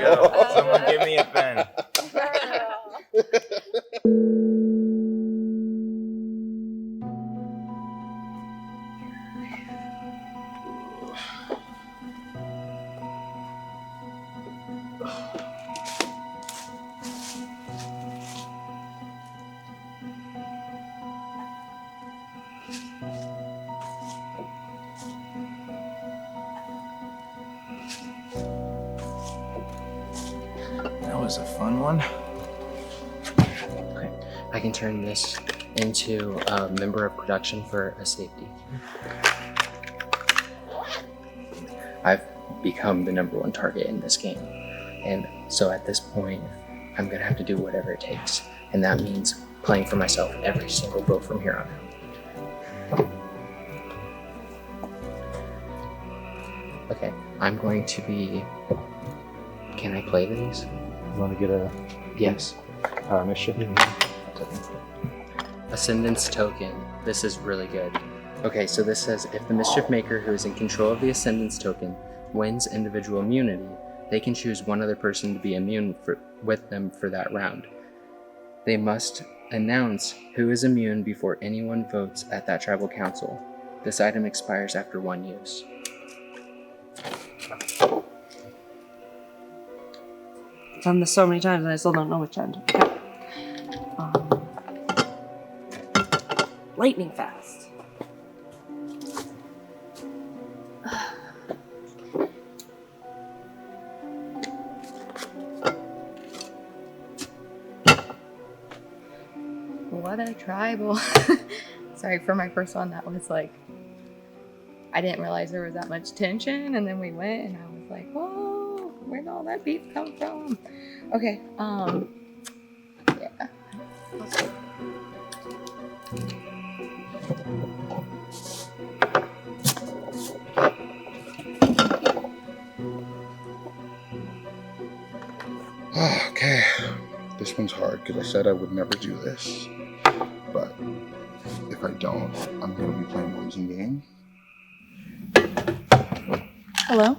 Someone give me a pen. That was a fun one. Okay, I can turn this into a member of production for a safety. I've become the #1 target in this game, and so at this point, I'm gonna have to do whatever it takes, and that means playing for myself every single vote from here on out. Okay, I'm going to be. Can I play these? You want to get a Yes. mission? Ascendance token. This is really good. Okay, so this says if the mischief maker who is in control of the Ascendance token wins individual immunity, they can choose one other person to be immune with them for that round. They must announce who is immune before anyone votes at that tribal council. This item expires after 1 use. I've done this so many times and I still don't know which end. Okay. Lightning fast. What a tribal. Sorry, for my first one, that was like, I didn't realize there was that much tension, and then we went, and I was like, whoa, where'd all that beef come from? Okay, yeah. Okay, this one's hard because I said I would never do this, but if I don't, I'm going to be playing a losing game. Hello?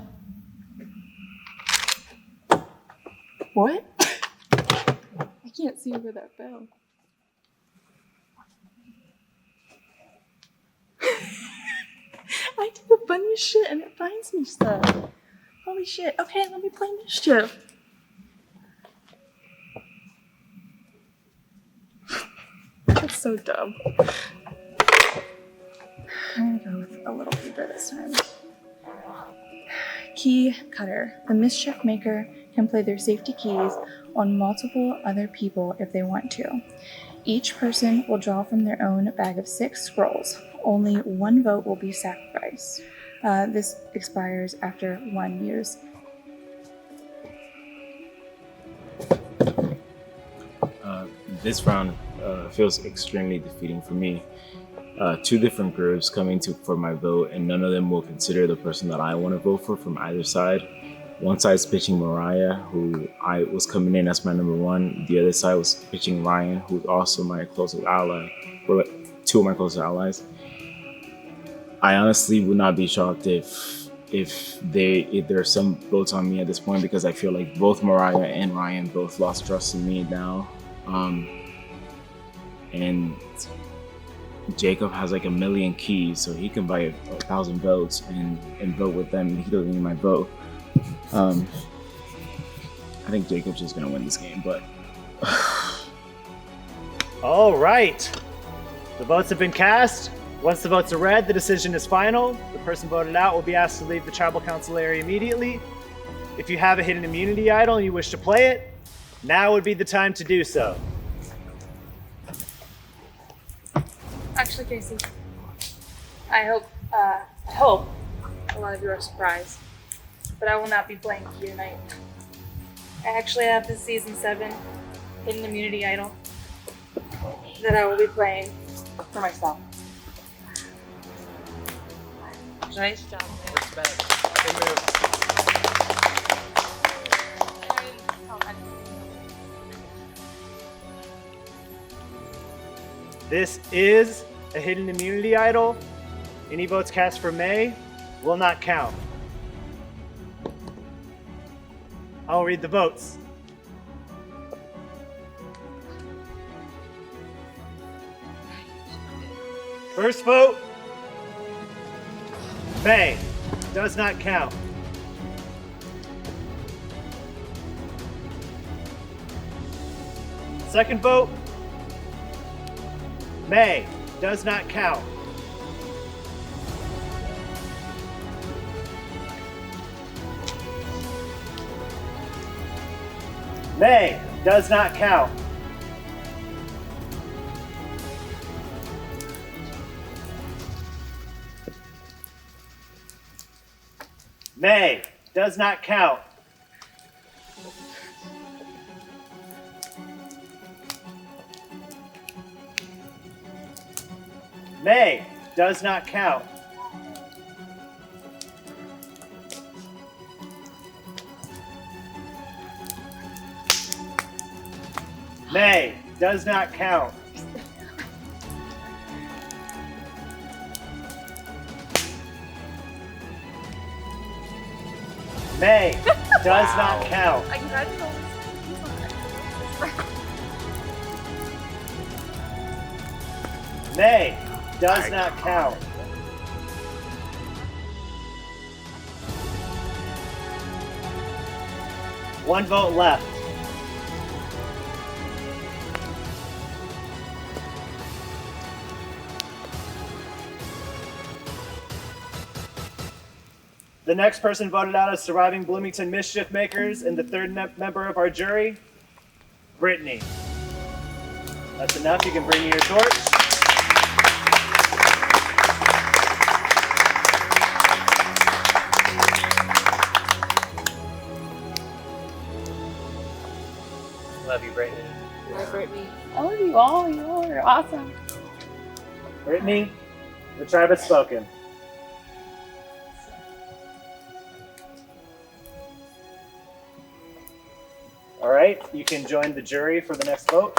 What? I can't see over that bell. I do the funniest shit and it finds me stuff. Holy shit. Okay, let me play mischief. That's so dumb. I'm gonna go with a little deeper this time. Key cutter. The mischief maker can play their safety keys on multiple other people if they want to. Each person will draw from their own bag of 6 scrolls. Only 1 vote will be sacrificed. This expires after 1 use. This round feels extremely defeating for me. 2 different groups coming for my vote, and none of them will consider the person that I want to vote for from either side. One side's pitching Mariah, who I was coming in as my #1. The other side was pitching Ryan, who's also my closest ally, or 2 of my closest allies. I honestly would not be shocked if there are some votes on me at this point, because I feel like both Mariah and Ryan both lost trust in me now. And Jacob has like 1 million keys, so he can buy 1,000 votes and vote with them. He doesn't need my vote. I think Jacob's just gonna win this game, but All right. The votes have been cast. Once the votes are read, the decision is final. The person voted out will be asked to leave the tribal council area immediately. If you have a hidden immunity idol and you wish to play it, now would be the time to do so. Actually, Casey, I hope a lot of you are surprised, but I will not be playing with you tonight. I actually have the season 7 hidden immunity idol that I will be playing for myself. Nice job. This is a hidden immunity idol. Any votes cast for May will not count. I'll read the votes. First vote, May. Does not count. Second vote, May. Does not count. May. Does not count. May. Does not count. May. Does not count. May. Does not count. May. Does not count. May. Does not count. One vote left. The next person voted out as surviving Bloomington mischief makers and the third member of our jury, Brittany. That's enough. You can bring me your torch. Love you, Brittany. Hi, Brittany. I love you all. You all are awesome. Brittany, the tribe has spoken. All right, you can join the jury for the next vote.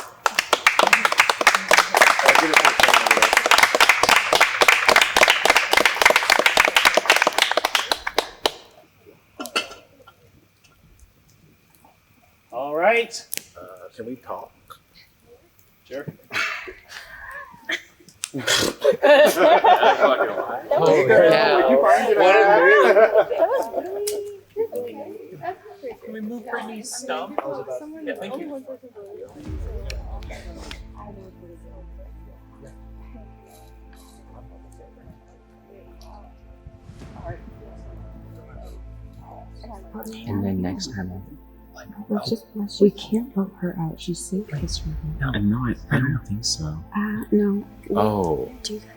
All right. Can we talk? Sure. Oh, yeah. Can we move Brittany's stuff? Yeah, thank you. And then next time, We can't vote her out. She's safe history. No, I'm not. I don't think so. No. Oh.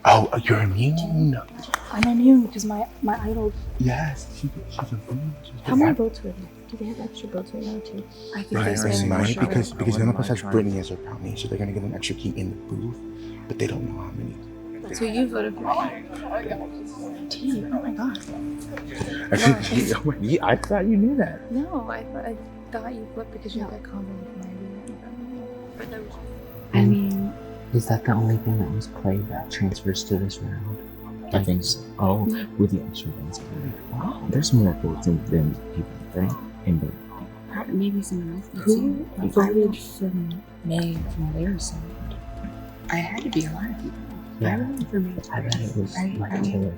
Oh, you're immune. I'm immune because my idol. Yes, she's immune. How many votes were there? Do they have extra votes right now too? I think Right, they right, because none of us has trying. Brittany as her bounty, so they're gonna give an extra key in the booth, but they don't know how many. So you voted for me. T, oh my god. I thought you knew that. No, I thought you flipped because you had that combo with Maggie. But that was I mean, is that the only thing that was played that transfers to this round? I think so. Oh, with the extra ones. Wow, there's more votes than people, right? In the maybe someone else. Who voted for May from their side? I had to be a lot of people. I Yeah, voted for May. I bet it was like killer.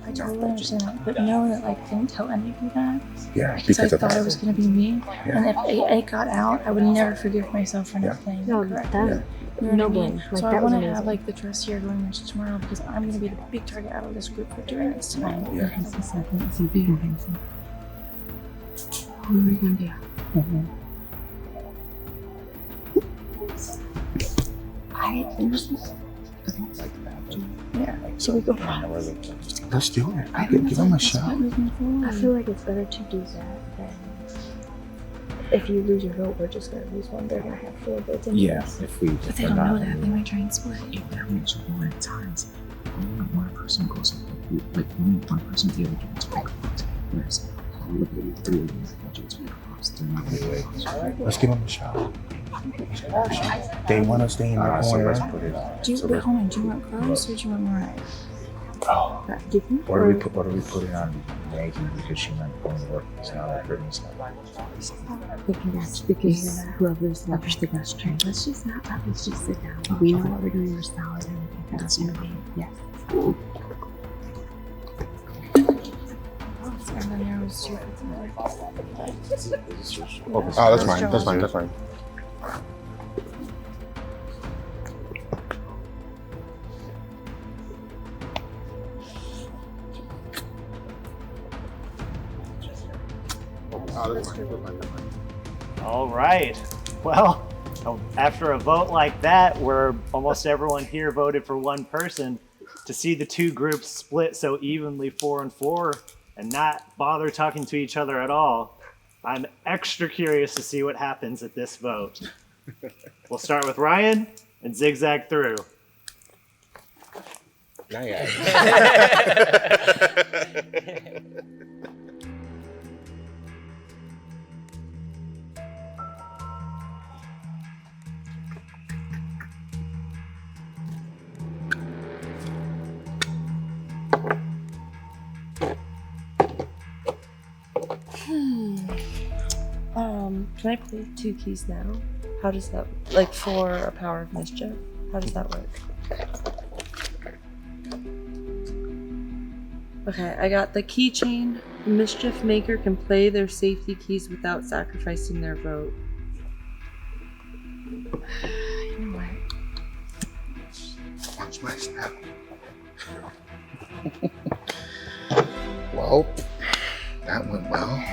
I totally understand that, but know that didn't tell any of you that Yeah, because I because of thought that. it was gonna be me, and if it got out, I would never forgive myself for not playing No, correctly. that You know no what I mean? blame. Like, So I that was want to have amazing. the trust here going into tomorrow because I'm gonna be the big target out of this group for doing this tonight. Yeah. It's a big one. What are we gonna do? Yeah. So we go. Let's do it. Give them a shot. I feel like it's better to do that than if you lose your vote, we're just gonna lose one. They're gonna have 4 votes. Yeah, anyways. if we. But they don't know that. They might try and split. If that reaches one times, only one person goes up. Like only one person the other gets to vote. Whereas all of the 3 of these judges we lost. They're not gonna wait. Let's give them a shot. They want to stay in the So corner. let's put it on. Do you, wait, hold on. Do you want Crows or do you want Mariah? Oh. Different? What do we put? What do we put it on Maggie because she might go to work? It's not like her stuff. Because whoever's left the best train. Let's just not. Let's just sit down. We know what we're doing. We're solid, and I think that's gonna be yes. And then there was 2 Oh, that's fine. That's fine. That's fine. All right. Well, after a vote like that, where almost everyone here voted for one person, to see the 2 groups split so evenly 4 and 4 and not bother talking to each other at all, I'm extra curious to see what happens at this vote. We'll start with Ryan and zigzag through. Not yet. Can I play 2 keys now? How does that, like for a power of mischief? How does that work? Okay, I got the keychain. The mischief maker can play their safety keys without sacrificing their vote. You know what? Watch my snap. Well, that went well.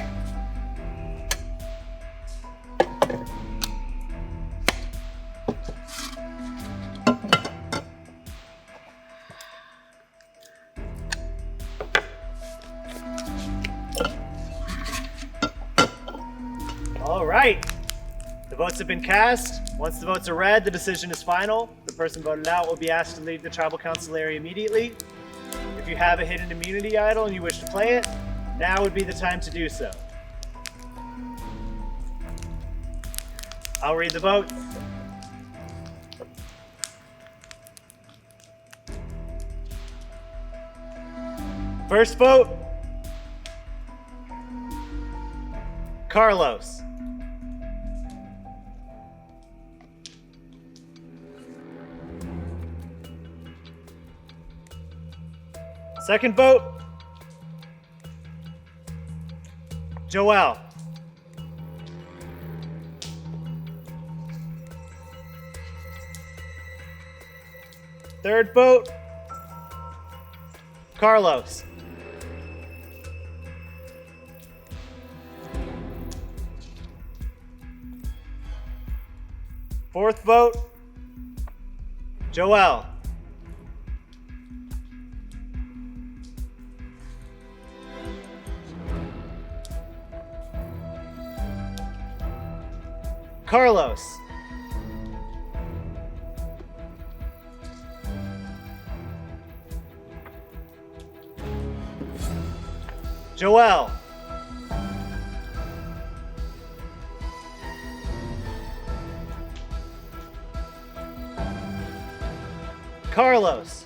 All right. The votes have been cast. Once the votes are read, the decision is final. The person voted out will be asked to leave the tribal council area immediately. If you have a hidden immunity idol and you wish to play it, now would be the time to do so. I'll read the vote. First vote, Carlos. Second vote, Joelle. Third vote, Carlos. Fourth vote, Joelle. Carlos. Joelle. Carlos.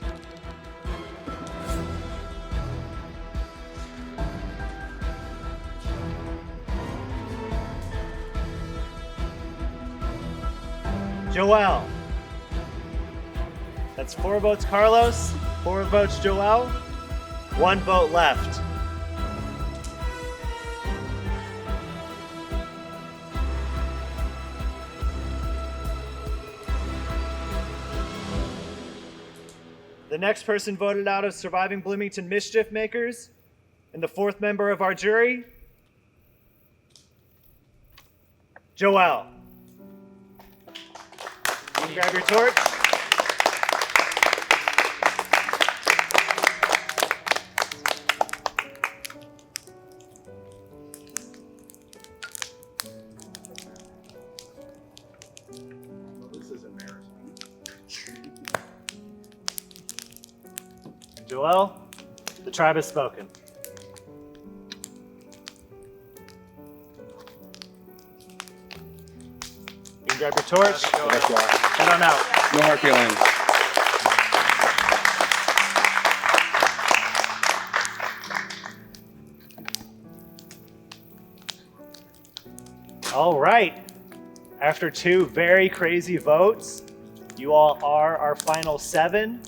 Joelle. That's 4 votes Carlos, 4 votes Joelle, 1 vote left. The next person voted out of surviving Bloomington mischief makers and the 4th member of our jury, Joelle. You can grab your torch. Joel, the tribe has spoken. You can grab your torch. Head on out. No hard feelings. All right. After 2 very crazy votes, you all are our final 7.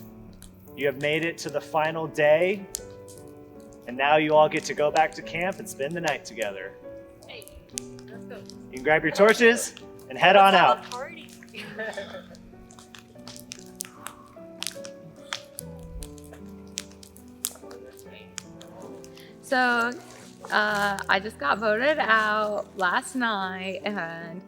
You have made it to the final day. And now you all get to go back to camp and spend the night together. Hey, let's go. You can grab your torches and head on out. Party. So, I just got voted out last night, and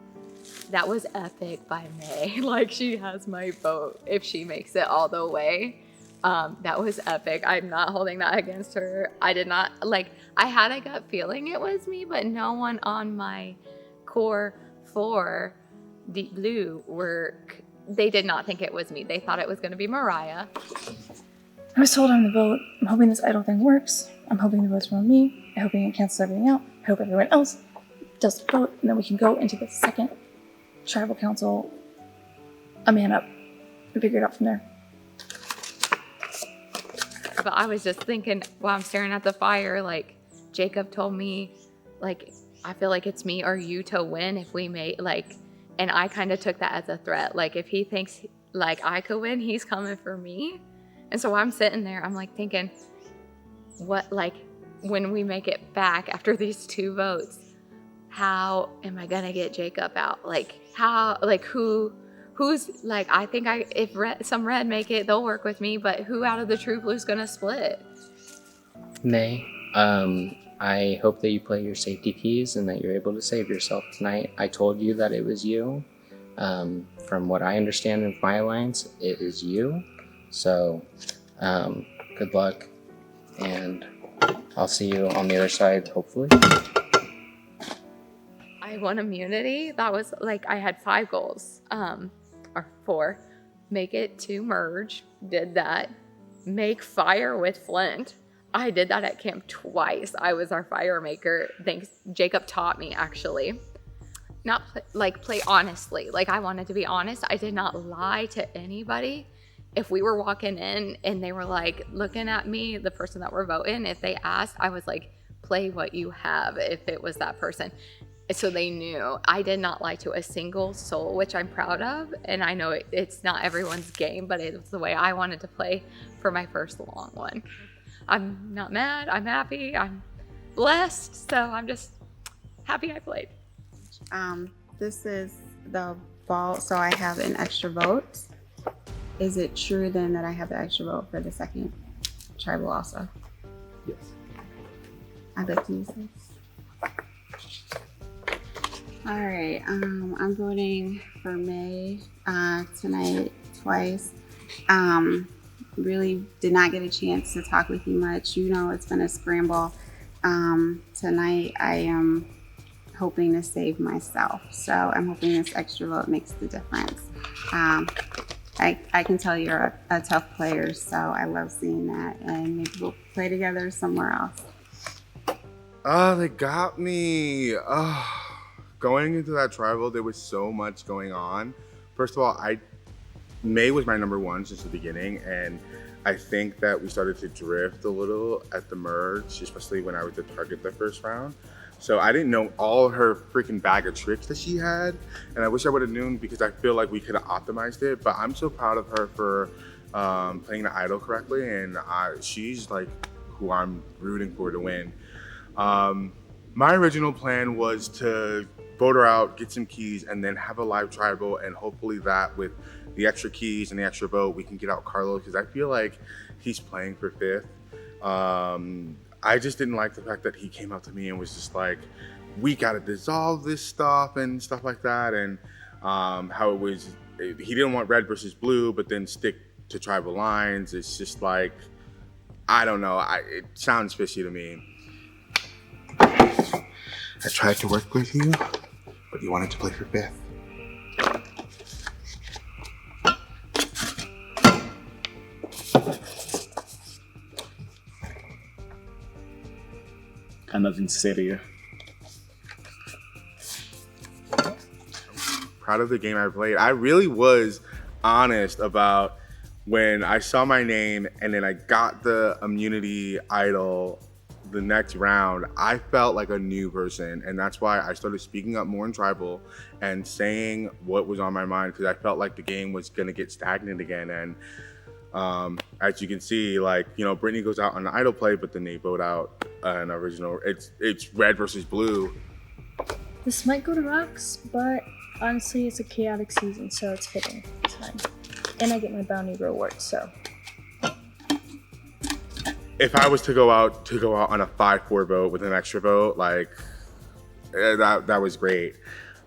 that was epic by May. Like, she has my vote if she makes it all the way. That was epic. I'm not holding that against her. I did not, like, I had a gut feeling it was me, but no one on my core 4 Deep Blue they did not think it was me. They thought it was going to be Mariah. I was told I'm the vote. I'm hoping this idol thing works. I'm hoping the vote's from me. I'm hoping it cancels everything out. I hope everyone else does the vote, and then we can go into the second tribal council a man up and figure it out from there. But I was just thinking while I'm staring at the fire, like, Jacob told me, like, I feel like it's me or you to win if we make, like, and I kind of took that as a threat. Like, if he thinks, like, I could win, he's coming for me. And so I'm sitting there, I'm, like, thinking, what, like, when we make it back after these 2 votes, how am I gonna get Jacob out? Like, how, like, who's, like, I think if some red make it, they'll work with me, but who out of the True Blue's gonna split? May, I hope that you play your safety keys and that you're able to save yourself tonight. I told you that it was you. From what I understand of my alliance, it is you. So, good luck, and I'll see you on the other side, hopefully. I won immunity. That was, like, I had 5 goals, or 4. Make it to merge, did that. Make fire with Flint. I did that at camp twice. I was our fire maker. Thanks, Jacob taught me, actually. Not play honestly. Like, I wanted to be honest. I did not lie to anybody. If we were walking in and they were, like, looking at me, the person that we're voting, if they asked, I was like, play what you have if it was that person. So they knew. I did not lie to a single soul, which I'm proud of. And I know it's not everyone's game, but it's the way I wanted to play for my first long one. I'm not mad. I'm happy. I'm blessed. So I'm just happy I played. This is the vault, so I have an extra vote. Is it true then that I have the extra vote for the second tribal also? Yes. I'd like to use this. All right, I'm voting for May tonight twice. Really did not get a chance to talk with you much. You know, it's been a scramble. Tonight I am hoping to save myself. So I'm hoping this extra vote makes the difference. I can tell you're a tough player, so I love seeing that, and maybe we'll play together somewhere else. Oh, they got me. Going into that tribal, there was so much going on. First of all, May was my number 1 since the beginning, and I think that we started to drift a little at the merge, especially when I was the target the first round. So I didn't know all her freaking bag of tricks that she had, and I wish I would have known because I feel like we could have optimized it. But I'm so proud of her for playing the idol correctly, and she's like who I'm rooting for to win. My original plan was to vote her out, get some keys, and then have a live tribal, and hopefully that with the extra keys and the extra vote, we can get out Carlos, because I feel like he's playing for 5th. I just didn't like the fact that he came out to me and was just like, we gotta dissolve this stuff and stuff like that, and how it was, he didn't want red versus blue, but then stick to tribal lines. It's just like, I don't know, it sounds fishy to me. I tried to work with you, but you wanted to play for 5th. nothing to say to you. Proud of the game I played. I really was honest about when I saw my name and then I got the immunity idol the next round. I felt like a new person, and that's why I started speaking up more in tribal and saying what was on my mind, because I felt like the game was gonna get stagnant again. And as you can see, like, you know, Brittany goes out on the idol play, but then they vote out an original. It's red versus blue. This might go to rocks, but honestly, it's a chaotic season, so it's fitting. It's fine. And I get my bounty reward, so. If I was to go out on a 5-4 vote with an extra vote, like that was great.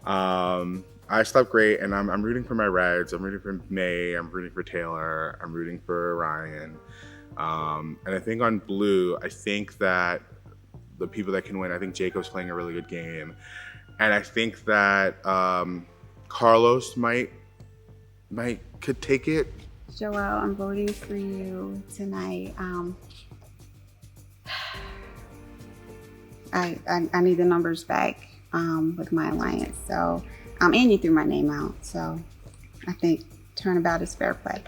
I slept great, and I'm rooting for my Reds. I'm rooting for May. I'm rooting for Taylor. I'm rooting for Ryan. And I think on blue, I think that the people that can win, I think Jacob's playing a really good game. And I think that Carlos could take it. Joelle, I'm voting for you tonight. I need the numbers back with my alliance. So, and you threw my name out. So, I think turnabout is fair play.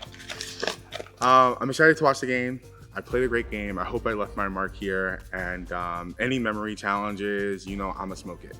I'm excited to watch the game. I played a great game. I hope I left my mark here. And any memory challenges, you know, I'ma smoke it.